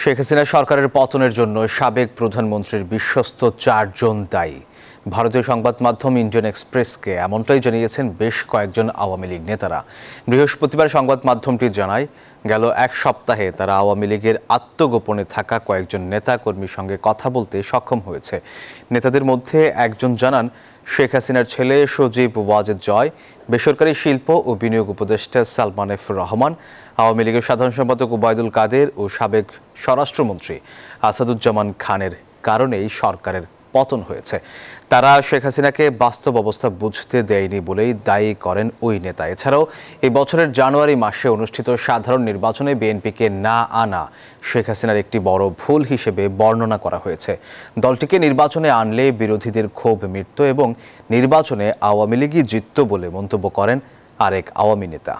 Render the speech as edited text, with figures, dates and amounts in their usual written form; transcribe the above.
শেখ হাসিনা সরকারের পতনের জন্য সাবেক প্রধানমন্ত্রীর বিশ্বস্ত 4 জন দায়ী। ভারতীয় সংবাদ মাধ্যম ইন্ডিয়ান এক্সপ্রেসকে এমনটাই জানিয়েছেন বেশ কয়েকজন আওয়ামী লীগ নেতারা। বৃহস্পতিবার সংবাদ মাধ্যমটি জানায়, গেল এক সপ্তাহে তারা আওয়ামী লীগের আত্মগোপনে থাকা কয়েকজন নেতা কর্মীর সঙ্গে কথা বলতে সক্ষম হয়েছে। নেতাদের মধ্যে একজন জানান, শেখ হাসিনার ছেলে সজীব ওয়াজেদ জয়, বেসরকারি শিল্প ও বিনিয়োগ উপদেষ্টা সালমান এফ রহমান, আওয়ামী লীগের সাধারণ সম্পাদক ওবায়দুল কাদের ও সাবেক স্বরাষ্ট্রমন্ত্রী আসাদুজ্জামান খানের কারণেই সরকারের পতন হয়েছে। তারা শেখ হাসিনাকে বাস্তব অবস্থা বুঝতে দেয়নি বলেই দায়ী করেন ওই নেতা। এছাড়াও এই বছরের জানুয়ারি মাসে অনুষ্ঠিত সাধারণ নির্বাচনে বিএনপিকে না আনা শেখ হাসিনার একটি বড় ভুল হিসেবে বর্ণনা করা হয়েছে। দলটিকে নির্বাচনে আনলে বিরোধীদের ক্ষোভ মিটত এবং নির্বাচনে আওয়ামী লীগই জিতত বলে মন্তব্য করেন আরেক আওয়ামী নেতা।